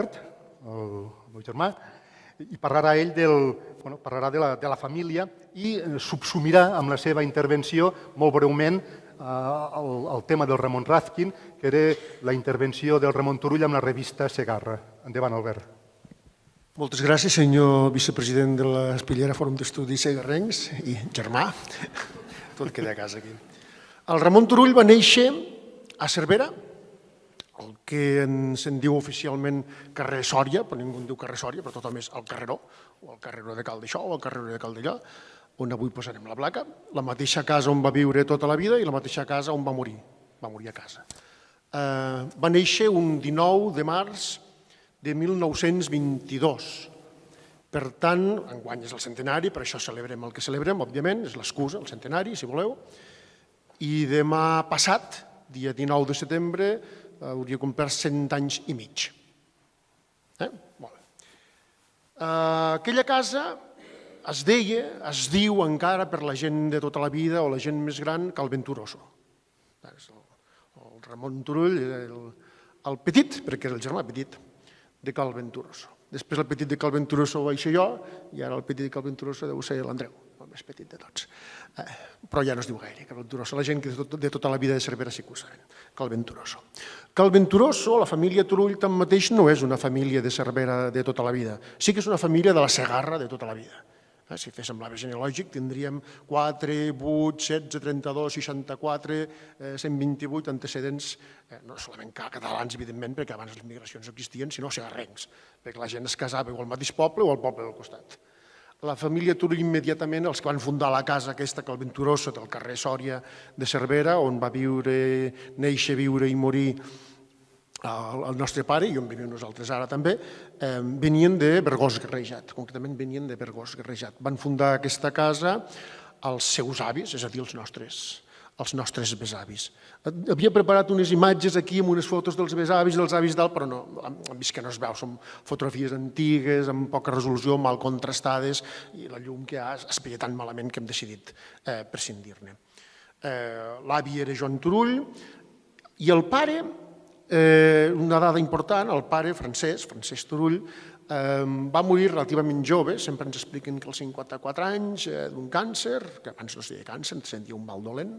el meu germà, i parlarà ell parlarà de la família i subsumirà amb la seva intervenció molt breument el tema del Ramon Ràzquin, que era la intervenció del Ramon Turull amb la revista Segarra. Endavant, Albert. Moltes gràcies, senyor vicepresident de l'Espillera Fòrum d'Estudis Segarrencs i germà. Tot queda a casa aquí. El Ramon Turull va néixer a Cervera, el que se'n diu oficialment carrer Sòria, però ningú en diu carrer Sòria, però tothom és el carreró, o el carreró de Cal d'això, o el carreró de Cal d'allò, on avui posarem la placa, la mateixa casa on va viure tota la vida i la mateixa casa on va morir a casa. Va néixer un 19 de març de 1922. Per tant, enguany és el centenari, per això celebrem el que celebrem, òbviament, és l'excusa, el centenari, si voleu, i demà passat, dia 19 de setembre, hauria complert 100 anys i mig. Molt bé. Aquella casa es diu encara per la gent de tota la vida o la gent més gran, Cal Venturoso. El Ramon Turull era el petit, perquè era el germà petit, de Cal Venturoso. Després el petit de Cal Venturoso ho vaig ser jo i ara el petit de Cal Venturoso deu ser l'Andreu, el més petit de tots. Però ja no es diu gaire Cal Venturoso. La gent que de tota la vida de Cervera sí que ho saben. Cal Venturoso. Cal Venturoso, la família Turull tanmateix no és una família de Cervera de tota la vida. Sí que és una família de la Segarra de tota la vida. Si féssim l'arbre genealògic tindríem 4, 8, 16, 32, 64, 128 antecedents, no solament catalans, evidentment, perquè abans les migracions no existien, sinó segarrencs, perquè la gent es casava o al mateix poble o al poble del costat. La família Turull immediatament, els que van fundar la casa aquesta, Cal Venturoso, del carrer Sòria de Cervera, on va néixer, viure i morir el nostre pare, i on vivim nosaltres ara també, venien de Bergós Garrejat, concretament venien de Bergós Garrejat. Van fundar aquesta casa els seus avis, és a dir, els nostres besavis. Havia preparat unes imatges aquí amb unes fotos dels besavis i dels avis dalt, però no, hem vist que no es veu, són fotografies antigues, amb poca resolució, mal contrastades, i la llum que hi ha es veia tan malament que hem decidit prescindir-ne. L'avi era Joan Turull, i el pare, una dada important, el pare, Francesc Turull, va morir relativament jove, sempre ens expliquen que als 54 anys, d'un càncer, que abans no es deia càncer, es sentia un mal dolent,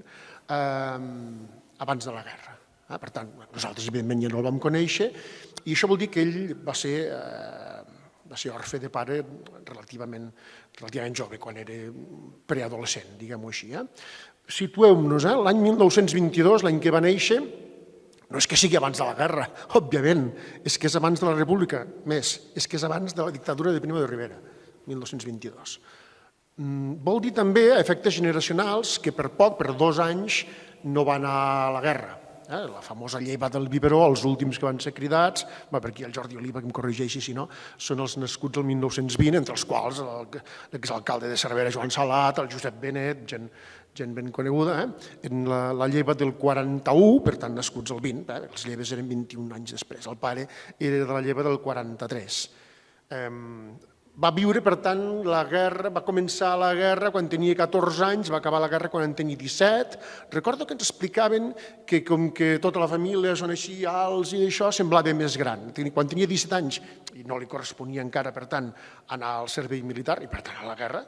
abans de la guerra. Per tant, nosaltres evidentment ja no el vam conèixer, i això vol dir que ell va ser orfe de pare relativament jove, quan era preadolescent, diguem-ho així. Situeu-nos, l'any 1922, l'any que va néixer, no és que sigui abans de la guerra, òbviament, és que és abans de la República, més, és que és abans de la dictadura de Primo de Rivera, 1922. Vol dir també, a efectes generacionals, que per 2 anys, no va anar a la guerra. La famosa lleva del biberó, els últims que van ser cridats, per aquí el Jordi Oliva, que em corregeixi si no, són els nascuts el 1920, entre els quals l'exalcalde de Cervera, Joan Salat, el Josep Benet, gent ben coneguda, en la lleva del 41, per tant nascuts el 20, les lleves eren 21 anys després, el pare era de la lleva del 43. Va viure, per tant, la guerra, va començar la guerra quan tenia 14 anys, va acabar la guerra quan en tenia 17. Recordo que ens explicaven que com que tota la família són així alts i això, semblava més gran. Quan tenia 17 anys, i no li corresponia encara, per tant, anar al servei militar i, per tant, a la guerra,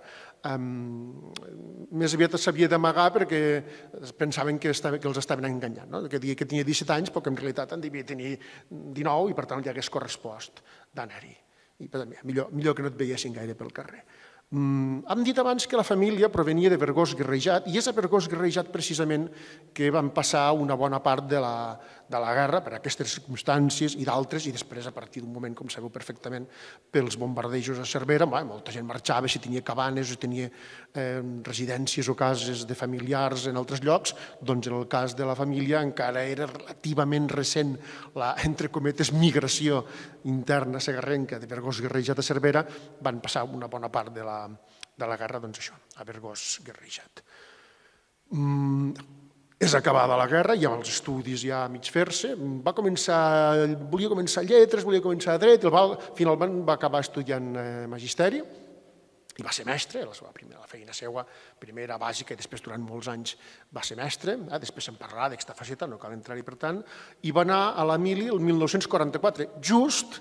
més aviat s'havia d'amagar perquè pensaven que els estaven enganyant, que deia que tenia 17 anys però que en realitat en devia tenir 19 i per tant li hagués correspost d'anar-hi. Millor que no et veiessin gaire pel carrer. Hem dit abans que la família provenia de Bergós Garrejat i és a Bergós Garrejat precisament que van passar una bona part de la guerra per aquestes circumstàncies i d'altres i després a partir d'un moment, com sabeu perfectament, pels bombardejos a Cervera, molta gent marxava, si tenia cabanes o tenia residències o cases de familiars en altres llocs, doncs en el cas de la família encara era relativament recent la, entre cometes, migració interna segarrenca de Bergós Garrejat a Cervera, van passar una bona part de la guerra, doncs això, a Bergós Garrejat. És acabada la guerra, ja els estudis ja a mig fer-se, volia començar lletres, volia començar dret, finalment va acabar estudiant magisteri i va ser mestre, la feina seva, primera bàsica i després durant molts anys va ser mestre, després se'n parlarà d'aquesta faceta, no cal entrar-hi per tant, i va anar a la mili el 1944, just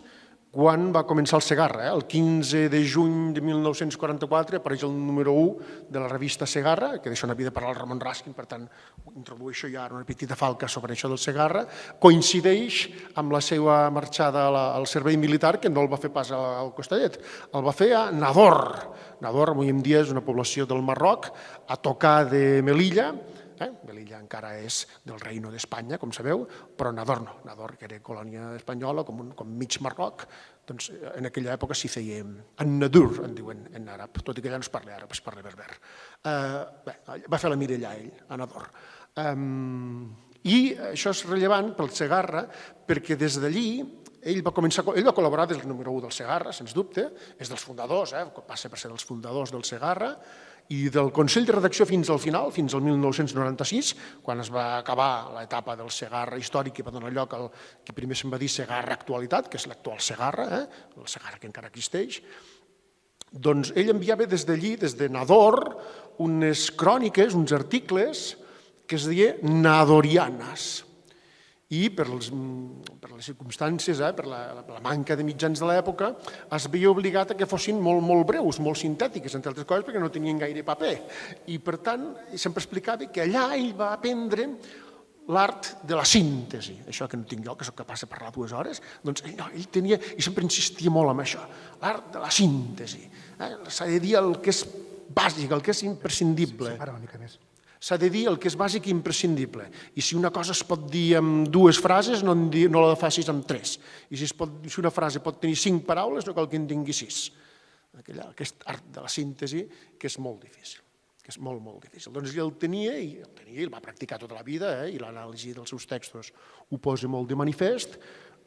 quan va començar el Segarra. El 15 de juny de 1944 apareix el número 1 de la revista Segarra, que d'això n'havia de parlar el Ramon Raskin, per tant, introdueixo ja una petita falca sobre això del Segarra. Coincideix amb la seva marxada al servei militar, que no el va fer pas al Costellet, el va fer a Nador. Nador, avui en dia, és una població del Marroc, a tocar de Melilla. Melilla encara és del Reino d'Espanya, com sabeu, però Nador no. Nador, que era colònia espanyola, com mig Marroc, doncs en aquella època s'hi feia an-Nadur, en diuen en àrab, tot i que allà no es parla àrab, es parla berber. Va fer la mira allà, ell, a Nador. I això és rellevant pel Segarra, perquè des d'allí ell va col·laborar des del número 1 del Segarra, sens dubte, és dels fundadors, passa per ser dels fundadors del Segarra, i del Consell de Redacció fins al final, fins al 1996, quan es va acabar l'etapa del Segarra històric i va donar lloc al que primer se'n va dir Segarra Actualitat, que és l'actual Segarra, el Segarra que encara existeix, doncs ell enviava des d'allí, des de Nador, unes cròniques, uns articles que es deia nadorianes. I per les circumstàncies, per la manca de mitjans de l'època, es veia obligat a que fossin molt breus, molt sintètiques, entre altres coses, perquè no tenien gaire paper. I, per tant, sempre explicava que allà ell va aprendre l'art de la síntesi. Això que no tinc jo, que soc capaç de parlar 2 hores, doncs ell tenia, i sempre insistia molt en això, l'art de la síntesi. S'ha de dir el que és bàsic, el que és imprescindible. Ara una mica més. S'ha de dir el que és bàsic i imprescindible. I si una cosa es pot dir amb 2 frases, no la facis amb 3. I si una frase pot tenir 5 paraules, no cal que en tingui 6. Aquest art de la síntesi, que és molt difícil, que és molt difícil. Doncs ell el tenia, i el va practicar tota la vida, i l'anàlisi dels seus textos ho posa molt de manifest,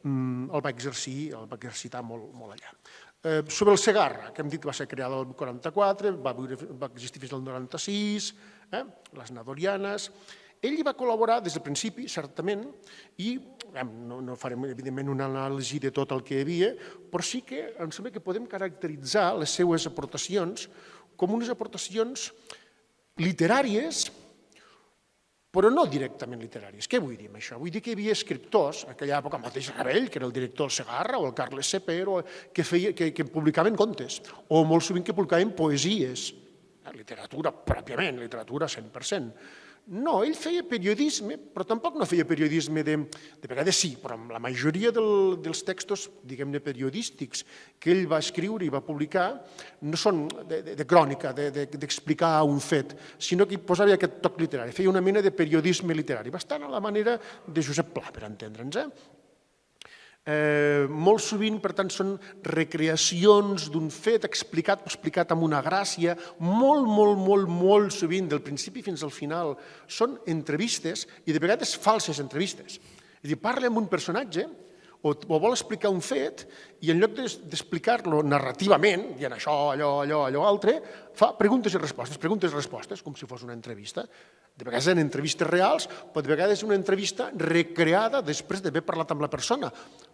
el va exercitar molt allà. Sobre el Segarra, que hem dit que va ser creada el 44, va existir fins al 96, les nadorianes. Ell hi va col·laborar des del principi, certament, i no farem, evidentment, una anàlisi de tot el que hi havia, però sí que em sembla que podem caracteritzar les seues aportacions com unes aportacions literàries, però no directament literàries. Què vull dir amb això? Vull dir que hi havia escriptors, en aquella època mateix Rabell, que era el director del Segarra, o el Carles Sepero, que publicaven contes, o molt sovint que publicaven poesies, literatura pròpiament, literatura 100%. No, ell feia periodisme, però tampoc no feia periodisme de vegades sí, però amb la majoria dels textos, diguem-ne, periodístics que ell va escriure i va publicar no són de crònica, d'explicar un fet, sinó que hi posava aquest toc literari, feia una mena de periodisme literari, bastant a la manera de Josep Pla, per entendre'ns. Molt sovint, per tant, són recreacions d'un fet explicat amb una gràcia, molt sovint, del principi fins al final, són entrevistes i de vegades falses entrevistes. És a dir, parla amb un personatge o vol explicar un fet i en lloc d'explicar-lo narrativament, dient això, allò altre, fa preguntes i respostes, com si fos una entrevista. De vegades en entrevistes reals, però de vegades una entrevista recreada després d'haver parlat amb la persona.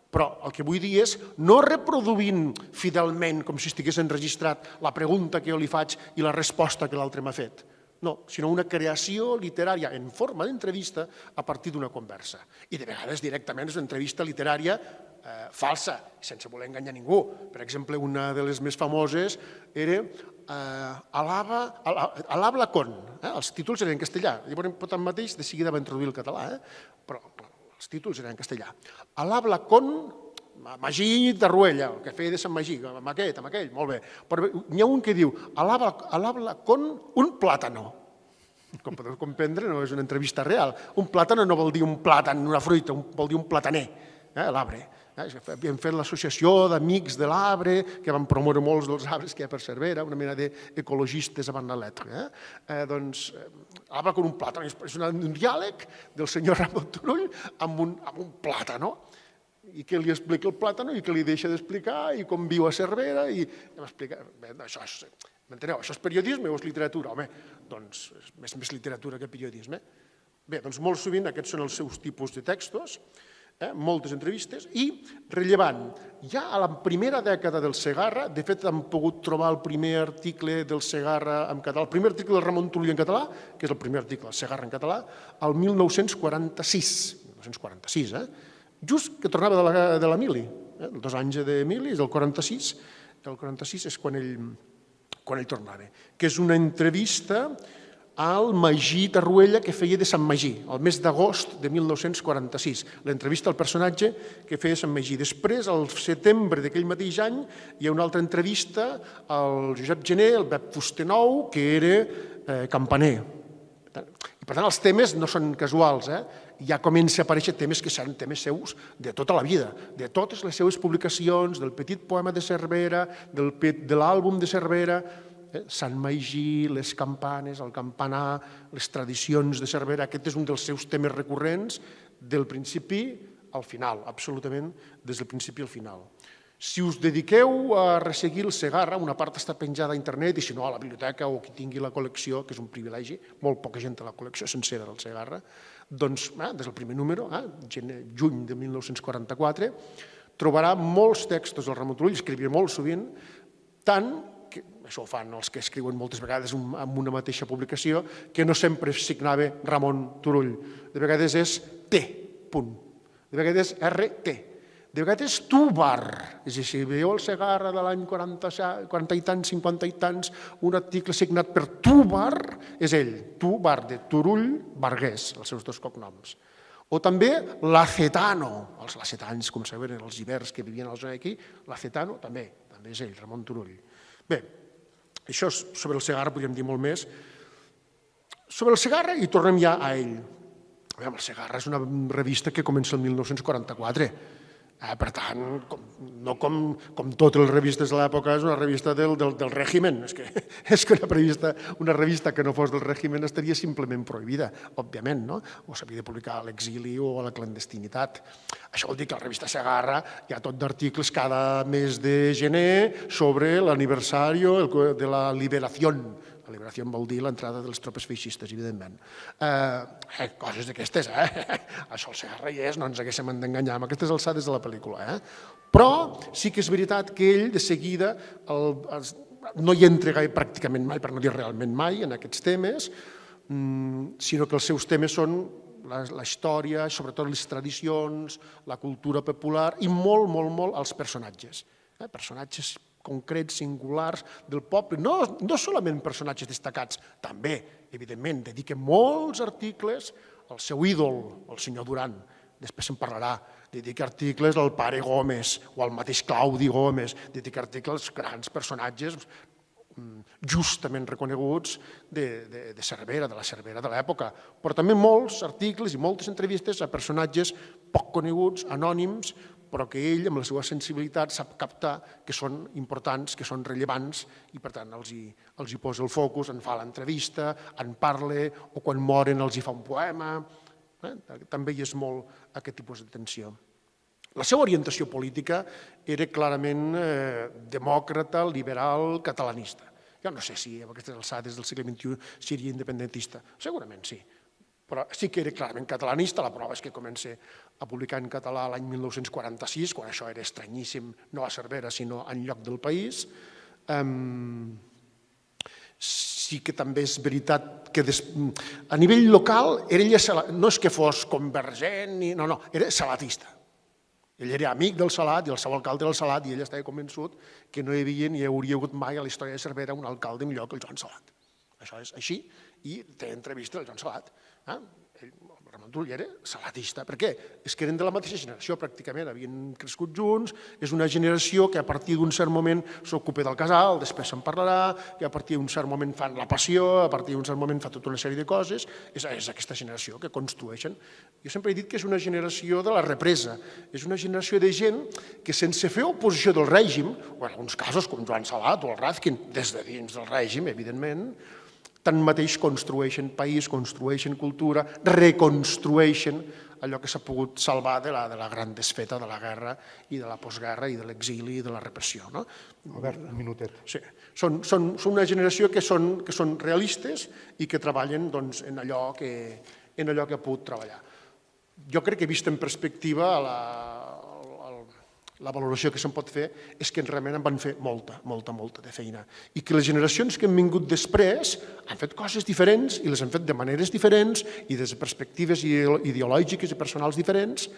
Però el que vull dir és no reproduint fidelment, com si estigués enregistrat, la pregunta que jo li faig i la resposta que l'altre m'ha fet. No, sinó una creació literària en forma d'entrevista a partir d'una conversa. I de vegades directament és una entrevista literària falsa, sense voler enganyar ningú. Per exemple, una de les més famoses era Alabla con. Els títols eren en castellà. Llavors, tanmateix, de seguida va introduir el català, però els títols eren en castellà. Alabla con Magí de Ruella, el que feia de Sant Magí, amb aquest, amb aquell, molt bé. Però n'hi ha un que diu, alabla con un plàtano. Com podeu comprendre, no és una entrevista real. Un plàtano no vol dir un plàtan, una fruita, vol dir un plataner, l'arbre. Havíem fet l'associació d'amics de l'arbre, que van promoure molts dels arbres que hi ha per Cervera, una mena d'ecologistes avant la lettre. Doncs, alabla con un plàtano. És un diàleg del senyor Ramon Turull amb un plàtano. I que li explica el plàtano i que li deixa d'explicar i com viu a Cervera i això és periodisme o és literatura? Home, doncs és més literatura que periodisme. Bé, doncs molt sovint aquests són els seus tipus de textos, moltes entrevistes i, rellevant, ja a la primera dècada del Segarra, de fet hem pogut trobar el primer article del Segarra en català, el primer article del Ramon Turull en català, que és el primer article del Segarra en català, el 1946, just que tornava de la mili, els 2 anys d'Emili, és el 46, el 46 és quan ell tornava, que és una entrevista al Magí Tarruella que feia de Sant Magí, el mes d'agost de 1946. L'entrevista al personatge que feia Sant Magí. Després, al setembre d'aquell mateix any, hi ha una altra entrevista al Josep Gené, al Pep Fustenou, que era campaner. I per tant, els temes no són casuals, ja comença a aparèixer temes que seran temes seus de tota la vida, de totes les seues publicacions, del petit poema de Cervera, de l'àlbum de Cervera, Sant Magí, les campanes, el campanar, les tradicions de Cervera. Aquest és un dels seus temes recurrents del principi al final, absolutament des del principi al final. Si us dediqueu a resseguir el Segarra, una part està penjada a internet i si no a la biblioteca o qui tingui la col·lecció, que és un privilegi, molt poca gent té la col·lecció sencera del Segarra, doncs des del primer número, juny de 1944, trobarà molts textos del Ramon Turull, escrivia molt sovint, tant que això ho fan els que escriuen moltes vegades en una mateixa publicació, que no sempre signava Ramon Turull. De vegades és T, punt. De vegades RT. De vegades Tubar. És a dir, si veieu el Segarra de l'any 40 i tants, 50 i tants, un article signat per Tubar, és ell, Tubar, de Turull Bargués, els seus 2 cognoms. O també l'Acetano, els lacetans, com sabeu, els ibers que vivien a la zona d'aquí, l'Acetano també és ell, Ramon Turull. Bé, això sobre el Segarra podríem dir molt més. Sobre el Segarra, i tornem ja a ell. El Segarra és una revista que comença el 1944. Per tant, no com totes les revistes de l'època, és una revista del règimen. És que una revista que no fos del règimen estaria simplement prohibida, òbviament, no? O s'havia de publicar a l'exili o a la clandestinitat. Això vol dir que a la revista Segarra hi ha tot d'articles cada mes de gener sobre l'aniversari de la liberació. La liberació vol dir l'entrada de les tropes feixistes, evidentment. Coses d'aquestes, Això el Segarra hi és, no ens haguéssim d'enganyar amb aquestes alçades de la pel·lícula. Però sí que és veritat que ell, de seguida, no hi entra pràcticament mai, per no dir realment mai, en aquests temes, sinó que els seus temes són la història, sobretot les tradicions, la cultura popular i molt, molt, molt els personatges. Personatges concrets, singulars del poble, no solament personatges destacats, també, evidentment, dedica molts articles al seu ídol, el senyor Duran, després se'n parlarà, dedica articles al pare Gómez o al mateix Claudi Gómez, dedica articles als grans personatges justament reconeguts de Cervera, de la Cervera de l'època, però també molts articles i moltes entrevistes a personatges poc coneguts, anònims, però que ell, amb la seva sensibilitat, sap captar que són importants, que són rellevants, i per tant els hi posa el focus, en fa l'entrevista, en parla, o quan moren els hi fa un poema. També hi és molt aquest tipus d'atenció. La seva orientació política era clarament demòcrata, liberal, catalanista. Jo no sé si a aquestes alçades del segle XXI seria independentista, segurament sí, però sí que era clarament catalanista. La prova és que comença a publicar en català l'any 1946, quan això era estranyíssim, no a Cervera, sinó enlloc del país. Sí que també és veritat que a nivell local no és que fos convergent, no, era salatista. Ell era amic del Salat i el seu alcalde era el Salat i ell estava convençut que no hi havia ni hauria hagut mai a la història de Cervera un alcalde millor que el Joan Salat. Això és així i té entrevista del Joan Salat. El Ramon Turull era salatista. Per què? És que eren de la mateixa generació, pràcticament, havien crescut junts, és una generació que a partir d'un cert moment s'ocupa del casal, després se'n parlarà, que a partir d'un cert moment fan la passió, a partir d'un cert moment fa tota una sèrie de coses, és aquesta generació que construeixen. Jo sempre he dit que és una generació de la represa, és una generació de gent que sense fer oposició del règim, o en alguns casos com Joan Salat o el Ràzquin, des de dins del règim, evidentment, tanmateix construeixen país, construeixen cultura, reconstrueixen allò que s'ha pogut salvar de la gran desfeta de la guerra i de la postguerra i de l'exili i de la repressió. Albert, un minutet. Sí. Són una generació que són realistes i que treballen en allò que ha pogut treballar. Jo crec que, vist en perspectiva, la valoració que se'n pot fer és que realment en van fer molta de feina i que les generacions que han vingut després han fet coses diferents i les han fet de maneres diferents i des de perspectives ideològiques i personals diferents,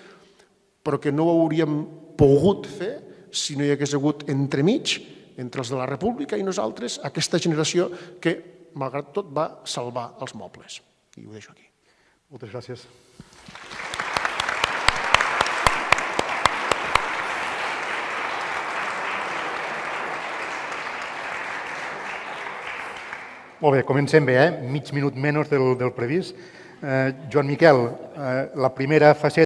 però que no ho hauríem pogut fer si no hi hagués hagut entremig, entre els de la República i nosaltres, aquesta generació que, malgrat tot, va salvar els mobles. I ho deixo aquí. Moltes gràcies. Molt bé, comencem bé, mig minut menys del previst. Joan Miquel, la primera faceta